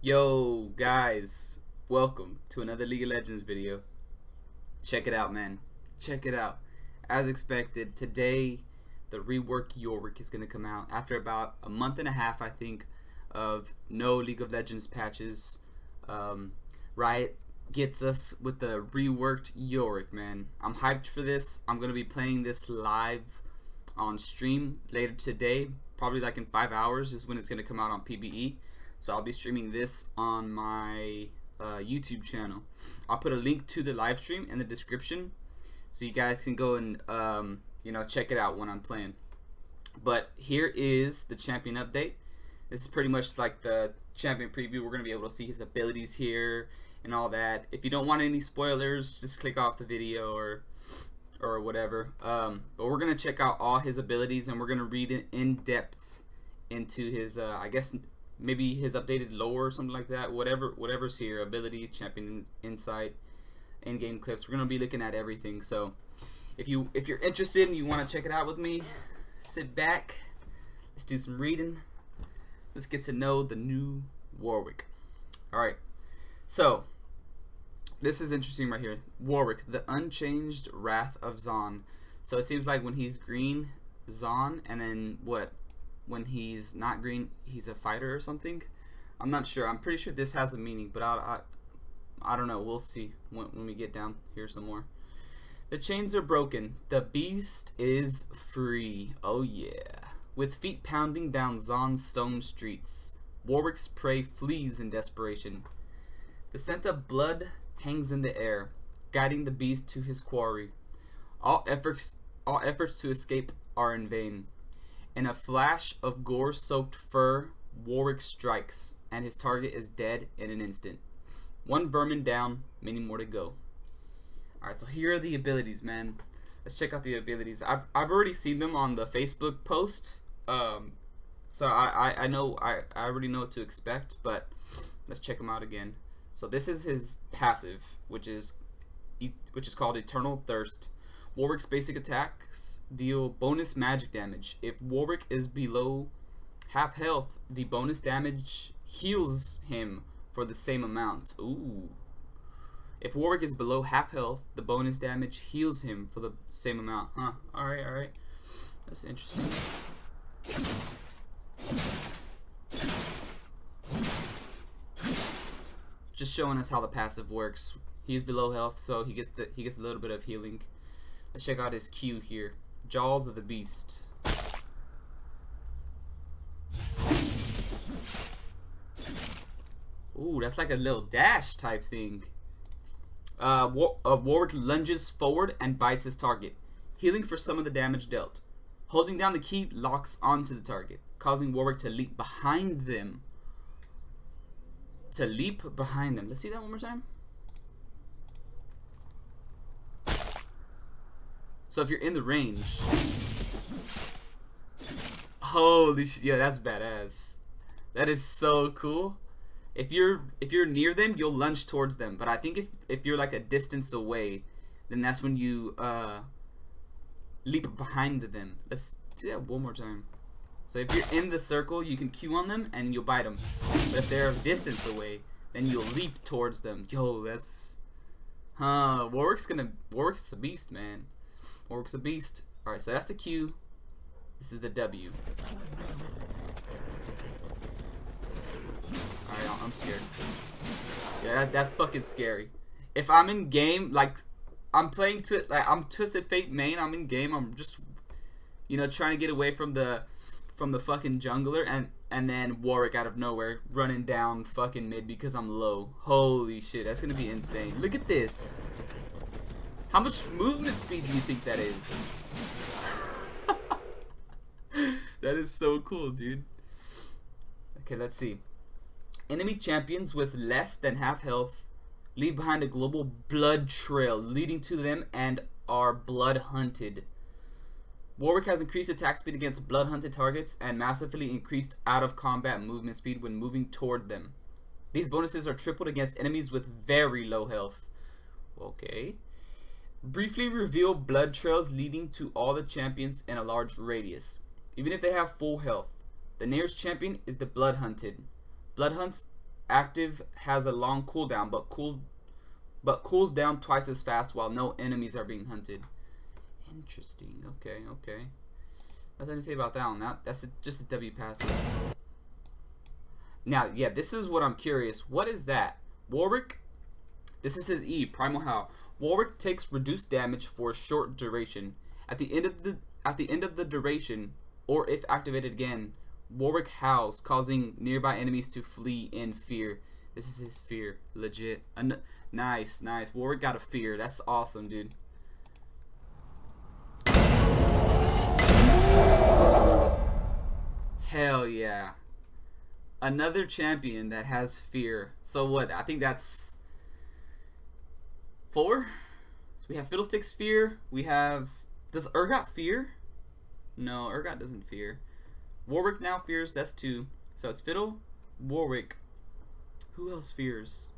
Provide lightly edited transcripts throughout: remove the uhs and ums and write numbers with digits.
Yo guys, welcome to another League of Legends video. Check it out, man. Check it out. As expected, today the Rework Warwick is going to come out after about a month and a half, I think, of no League of Legends patches. Riot gets us with the reworked Warwick, man. I'm hyped for this. I'm going to be playing this live on stream later today, probably like in 5 hours is when it's going to come out on PBE. So I'll be streaming this on my YouTube channel. I'll put a link to the live stream in the description so you guys can go and check it out when I'm playing. But here is the champion update. This is pretty much like the champion preview. We're going to be able to see his abilities here and all that. If you don't want any spoilers, just click off the video or whatever. But we're going to check out all his abilities and we're going to read in depth into his I guess maybe his updated lore or something like that. Whatever's here, abilities, champion insight, Endgame Clips. We're gonna be looking at everything. So if you're interested and you want to check it out with me, sit back. Let's do some reading. Let's get to know the new Warwick. All right. So this is interesting right here. Warwick, the unchanged wrath of Zaun. So it seems like when he's green, Zaun, and then what? When he's not green, he's a fighter or something. I'm not sure. I'm pretty sure this has a meaning, but I don't know. We'll see when we get down here some more. The chains are broken. The beast is free. Oh yeah. With feet pounding down Zaun's stone streets, Warwick's prey flees in desperation. The scent of blood hangs in the air, guiding the beast to his quarry. All efforts to escape are in vain. In a flash of gore-soaked fur, Warwick strikes, and his target is dead in an instant. One vermin down, many more to go. Alright, so here are the abilities, man. Let's check out the abilities. I've already seen them on the Facebook posts, so I know I already know what to expect, but let's check them out again. So this is his passive, which is called Eternal Thirst. Warwick's basic attacks deal bonus magic damage. If Warwick is below half health, the bonus damage heals him for the same amount. Ooh. If Warwick is below half health, the bonus damage heals him for the same amount. Huh. Alright. That's interesting. Just showing us how the passive works. He's below health, so he gets a little bit of healing. Let's check out his Q here. Jaws of the Beast. Ooh, that's like a little dash type thing. Warwick lunges forward and bites his target, healing for some of the damage dealt. Holding down the key locks onto the target, causing Warwick to leap behind them. Let's see that one more time. So if you're in the range, holy shit, yeah, that's badass. That is so cool. If you're near them, you'll lunge towards them. But I think if you're like a distance away, then that's when you leap behind them. Let's do that one more time. So if you're in the circle, you can Q on them and you'll bite them. But if they're a distance away, then you'll leap towards them. Yo, that's Warwick's a beast, man. Warwick's a beast. Alright, so that's the Q. This is the W. Alright, I'm scared. Yeah, that's fucking scary. If I'm in game, like I'm Twisted Fate main, I'm in game, I'm just trying to get away from the fucking jungler and then Warwick out of nowhere running down fucking mid because I'm low. Holy shit, that's gonna be insane. Look at this. How much movement speed do you think that is? That is so cool, dude. Okay, let's see. Enemy champions with less than half health leave behind a global blood trail leading to them and are blood hunted. Warwick has increased attack speed against blood hunted targets and massively increased out of combat movement speed when moving toward them. These bonuses are tripled against enemies with very low health. Okay. Briefly reveal blood trails leading to all the champions in a large radius, even if they have full health. The nearest champion is the blood hunted. Blood hunts Active has a long cooldown, but cools down twice as fast while no enemies are being hunted. Interesting. Okay, okay. Nothing to say about that one. That's just a W passive. Now, yeah, this is what I'm curious. What is that? Warwick. This is his E, Primal Howl. Warwick takes reduced damage for a short duration. At the end of the duration, or if activated again, Warwick howls, causing nearby enemies to flee in fear. This is his fear, legit. Nice, nice. Warwick got a fear. That's awesome, dude. Hell yeah. Another champion that has fear. So what? I think that's 4. So we have Fiddlestick's fear. We have... Does Urgot fear? No, Urgot doesn't fear. Warwick now fears. That's 2. So it's Fiddle, Warwick. Who else fears?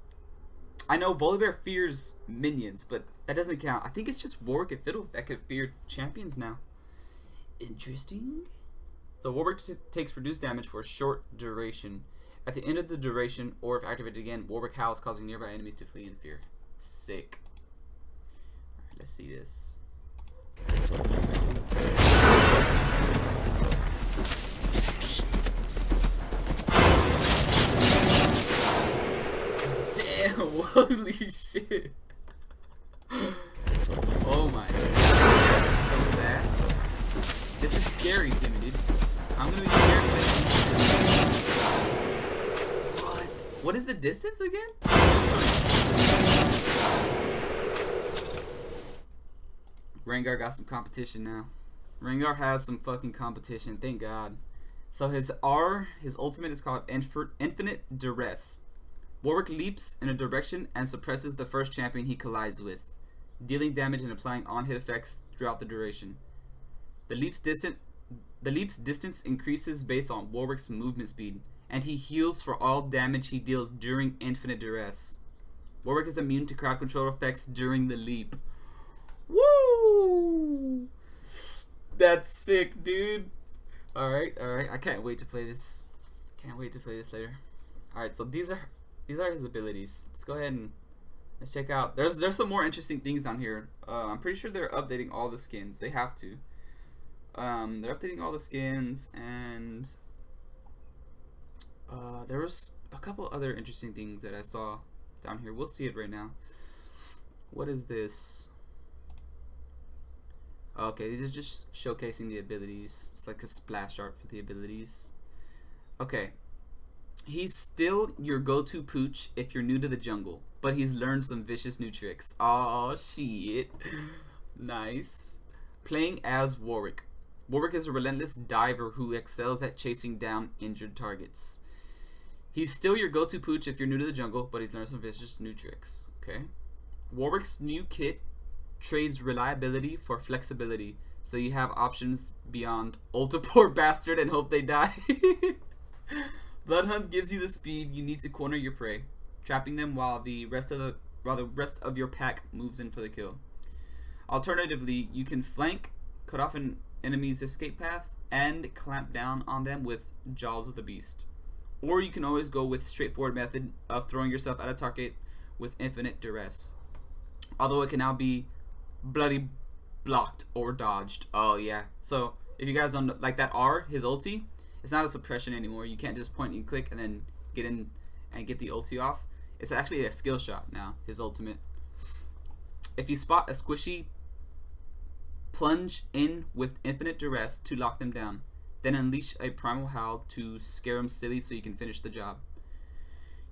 I know Volibear fears minions, but that doesn't count. I think it's just Warwick and Fiddle that could fear champions now. Interesting. So Warwick takes reduced damage for a short duration. At the end of the duration, or if activated again, Warwick howls, causing nearby enemies to flee in fear. Sick. Alright, let's see this. Damn, holy shit. Oh my god, so fast. This is scary to me, dude. I'm gonna be scared of this. What is the distance again? Rengar got some competition now. Rengar has some fucking competition, thank God. So his R, his ultimate is called Infinite Duress. Warwick leaps in a direction and suppresses the first champion he collides with, dealing damage and applying on-hit effects throughout the duration. The leap's distance increases based on Warwick's movement speed, and he heals for all damage he deals during Infinite Duress. Warwick is immune to crowd control effects during the leap. Woo! That's sick, dude. Alright, alright. I can't wait to play this. Can't wait to play this later. Alright, so these are his abilities. Let's go ahead and let's check out. There's some more interesting things down here. I'm pretty sure they're updating all the skins. They have to. They're updating all the skins, and there was a couple other interesting things that I saw down here. We'll see it right now. What is this? Okay, these are just showcasing the abilities. It's like a splash art for the abilities. Okay. He's still your go-to pooch if you're new to the jungle, but he's learned some vicious new tricks. Oh shit. Nice. Playing as Warwick. Warwick is a relentless diver who excels at chasing down injured targets. He's still your go-to pooch if you're new to the jungle, but he's learned some vicious new tricks. Okay. Warwick's new kit trades reliability for flexibility, so you have options beyond ulta poor bastard and hope they die. Bloodhunt gives you the speed you need to corner your prey, trapping them while the rest of your pack moves in for the kill. Alternatively, you can flank, cut off an enemy's escape path, and clamp down on them with Jaws of the Beast. Or you can always go with straightforward method of throwing yourself at a target with Infinite Duress. Although it can now be bloody blocked or dodged. Oh yeah. So if you guys don't like that R, his ulti, it's not a suppression anymore. You can't just point and click and then get in and get the ulti off. It's actually a skill shot now, his ultimate. If you spot a squishy, plunge in with Infinite Duress to lock them down. Then unleash a Primal Howl to scare them silly so you can finish the job.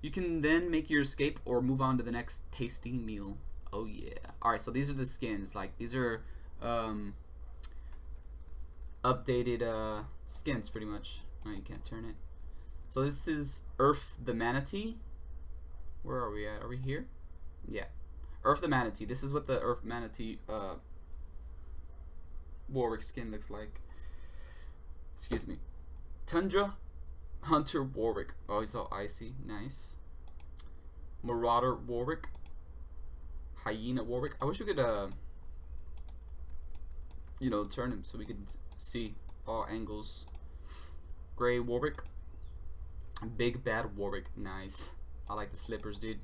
You can then make your escape or move on to the next tasty meal. Oh yeah. Alright, so these are the skins. Like, these are updated skins pretty much. Oh, you can't turn it. So this is Earth the Manatee. Where are we at? Are we here? Yeah. Earth the Manatee. This is what the Earth Manatee Warwick skin looks like. Excuse me. Tundra Hunter Warwick. Oh, he's all icy. Nice. Marauder Warwick. Hyena Warwick. I wish we could you know, turn him so we could see all angles. Gray Warwick. Big Bad Warwick. Nice. I like the slippers, dude.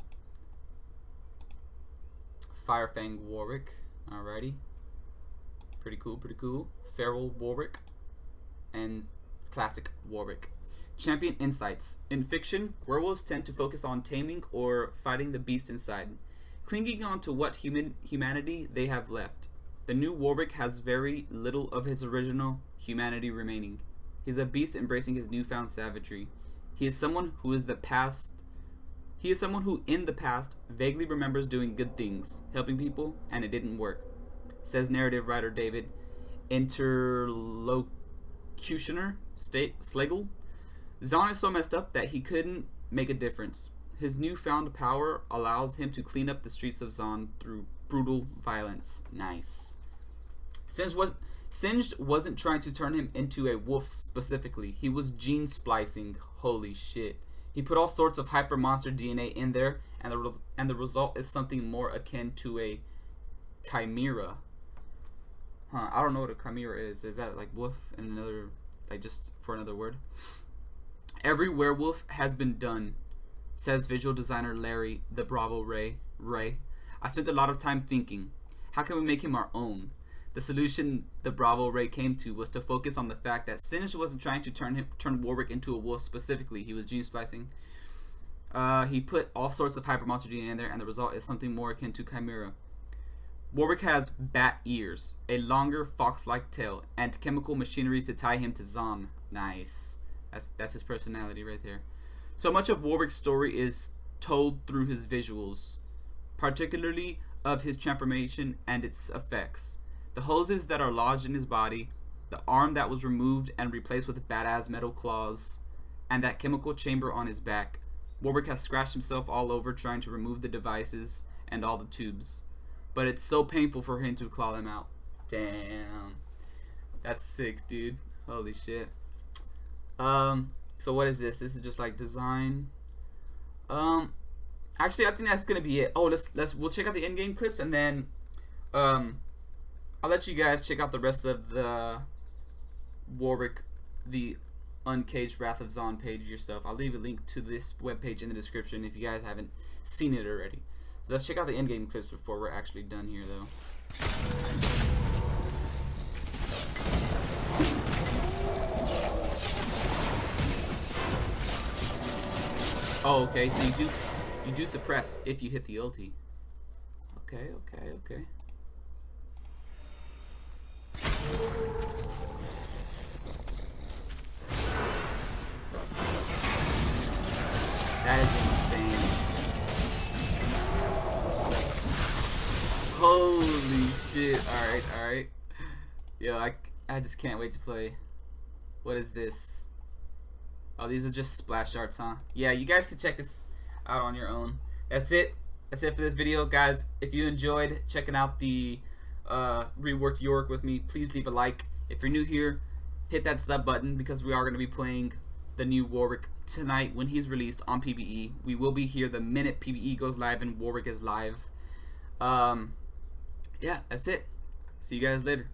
Firefang Warwick. Alrighty. Pretty cool, pretty cool. Feral Warwick. And classic Warwick. Champion insights. In fiction, werewolves tend to focus on taming or fighting the beast inside, clinging on to what humanity they have left. The new Warwick has very little of his original humanity remaining. He's a beast embracing his newfound savagery. He is someone who in the past vaguely remembers doing good things, helping people, and it didn't work. Says narrative writer David Interlocutioner Slagle. Zaun is so messed up that he couldn't make a difference. His newfound power allows him to clean up the streets of Zaun through brutal violence. Nice. Singed wasn't trying to turn him into a wolf specifically. He was gene splicing. Holy shit. He put all sorts of hyper monster DNA in there, and the result is something more akin to a chimera. Huh, I don't know what a chimera is. Is that like wolf and another, like just for another word? Every werewolf has been done, says visual designer Larry the Bravo Ray. I spent a lot of time thinking, how can we make him our own? The solution the Bravo Ray came to was to focus on the fact that Singed wasn't trying to turn Warwick into a wolf specifically. He was gene splicing. He put all sorts of hyper monster DNA in there, and the result is something more akin to chimera. Warwick has bat ears, a longer fox-like tail, and chemical machinery to tie him to Zaun. Nice. That's his personality right there. So much of Warwick's story is told through his visuals, particularly of his transformation and its effects. The hoses that are lodged in his body, the arm that was removed and replaced with badass metal claws, and that chemical chamber on his back. Warwick has scratched himself all over trying to remove the devices and all the tubes, but it's so painful for him to claw them out. Damn. That's sick, dude. Holy shit. So what is this? This is just like design. Actually, I think that's gonna be it. Oh, we'll check out the Endgame clips, and then I'll let you guys check out the rest of the Warwick, the Uncaged Wrath of Zaun page yourself. I'll leave a link to this webpage in the description if you guys haven't seen it already. So let's check out the Endgame clips before we're actually done here, though. Oh, okay, so you do suppress if you hit the ulti. Okay. That is insane. Holy shit. Alright. Yo, I just can't wait to play. What is this? Oh, these are just splash arts, huh? Yeah, you guys can check this out on your own. That's it for this video, guys. If you enjoyed checking out the Reworked Warwick with me, please leave a like. If you're new here, hit that sub button, because we are going to be playing the new Warwick tonight when he's released on PvE. We will be here the minute PvE goes live and Warwick is live. Yeah, that's it. See you guys later.